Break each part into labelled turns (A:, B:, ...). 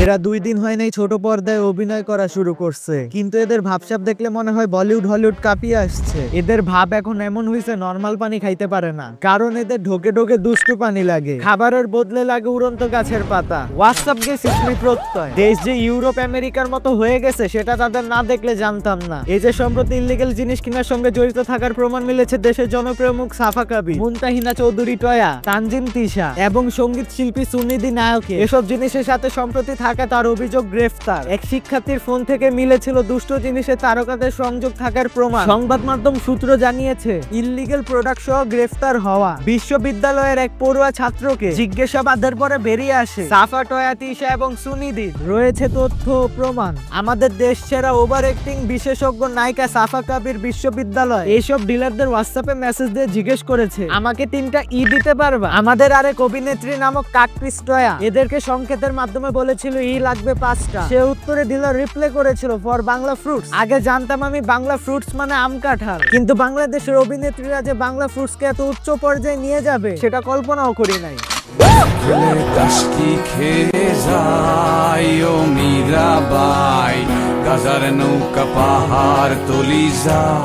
A: এরা 2 দিন হয় নাই ছোট পর্দায় অভিনয় করা শুরু করছে, কিন্তু এদের ভাবসাব দেখলে মনে হয় বলিউড হলিউড কাঁপিয়ে আসছে। এদের ভাব এখন এমন হয়েছে নর্মাল পানি খাইতে পারে না, কারণ এদের ঢোকে ঢোকে দুষ্টু পানি লাগে, খাবারের বদলে লাগে উড়ন্ত গাছের পাতা। হোয়াটসঅ্যাপ গে সিস্টেম প্রত্যয় দেশ যে ইউরোপ আমেরিকার মতো হয়ে গেছে সেটা তাদের না দেখলে জানতাম না। এই যে সম্প্রতি ইলিগেল জিনিস কেনার সঙ্গে জড়িত থাকার প্রমাণ মিলেছে দেশের জনপ্রিয় মুখ সাফা কবির, মুনতাহিনা চৌধুরী টয়া, তানজিন তিশা এবং সঙ্গীত শিল্পী সুনিধি নায়কে। এসব জিনিসের সাথে সম্প্রতি থাকা তার অভিযোগ গ্রেফতার। এক শিক্ষার্থীর ফোন থেকে মিলেছিল দুষ্ট জিনিসের তারকাদের সংযোগ থাকার প্রমাণ। সংবাদ মাধ্যম সূত্র জানিয়েছে ইল্লিগেল প্রোডাক্ট সহ গ্রেফতার হওয়া বিশ্ববিদ্যালয়ের এক পড়ুয়া ছাত্রকে জিজ্ঞাসাবাদের পরে বেরিয়ে আসে সাফা, টয়া, তিশা এবং সুনিধি রয়েছে তথ্য ও প্রমাণ। আমাদের দেশ সেরা ওভার অ্যাক্টিং বিশেষজ্ঞ নায়িকা সাফা কবির বিশ্ববিদ্যালয় এইসব ডিলারদের হোয়াটসঅ্যাপে মেসেজ দিয়ে জিজ্ঞেস করেছে, আমাকে 3টা দিতে পারবা? আমাদের আরেক অভিনেত্রী নামক কাকপিস টয়া এদেরকে সংকেতের মাধ্যমে বলেছিল লাগবে 5টা। সে উত্তরে দিল, রিপ্লাই করেছিল ফর বাংলা ফ্রুটস। আগে জানতাম আমি বাংলা ফ্রুটস মানে আম কাঁঠাল, কিন্তু বাংলাদেশের অভিনেত্রীরা যে বাংলা ফ্রুটসকে এত উচ্চ পর্যায়ে নিয়ে যাবে সেটা কল্পনাও করি নাই।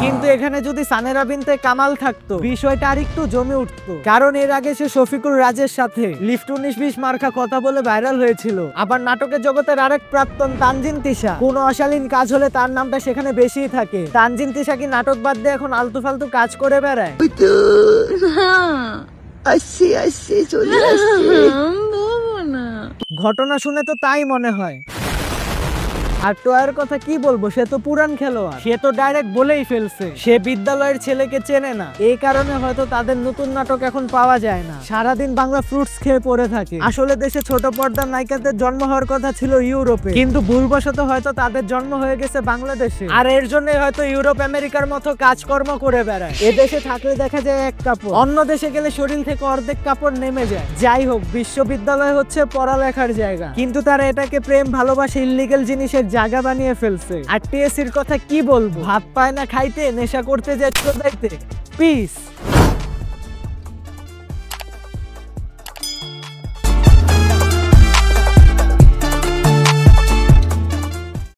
A: কিন্তু এখানে যদি সানেরা বিনতে কামাল থাকতো বিষয়টা আরেকটু জমে উঠতো, কারণ এর আগে সে শফিকুর রাজের সাথে লিফট 19-20 মার্কা কথা বলে ভাইরাল হয়েছিল। আবার নাটকের জগতের আরেক প্রাক্তন তানজিন তিশা, কোন অশালীন কাজ হলে তার নামটা সেখানে বেশিই থাকে। তানজিন তিশা কি নাটক বাদ দিয়ে এখন আলতু ফালতু কাজ করে বেড়ায়? ঘটনা শুনে তো তাই মনে হয়। আর টয়ার কথা কি বলবো, সে তো পুরান খেলোয়াড়, সে তো ডাইরেক্ট বলেই ফেলছে সে বিদ্যালয়ের ছেলেকে চেনে না। এই কারণে হয়তো তাদের নতুন নাটক এখন পাওয়া যায় না, সারাদিন বাংলা ফ্রুটস খেয়ে পড়ে থাকে। আসলে দেশে ছোট পর্দার নায়িকাদের জন্ম হওয়ার কথা ছিল ইউরোপে, কিন্তু ভুলবশত হয়তো তাদের জন্ম হয়ে গেছে বাংলাদেশে, আর এর জন্য হয়তো ইউরোপ আমেরিকার মতো কাজকর্ম করে বেড়ায়। এ দেশে থাকলে দেখা যায় এক কাপড়, অন্য দেশে গেলে শরীর থেকে অর্ধেক কাপড় নেমে যায়। যাই হোক, বিশ্ববিদ্যালয় হচ্ছে পড়ালেখার জায়গা, কিন্তু তারা এটাকে প্রেম ভালোবাসা ইল্লিগেল জিনিসের জায়গা বানিয়ে ফেলছে। আর টিএসসির কথা কি বলবো, ভাত পায় না খাইতে, নেশা করতে যায় চোদাইতে। পিস।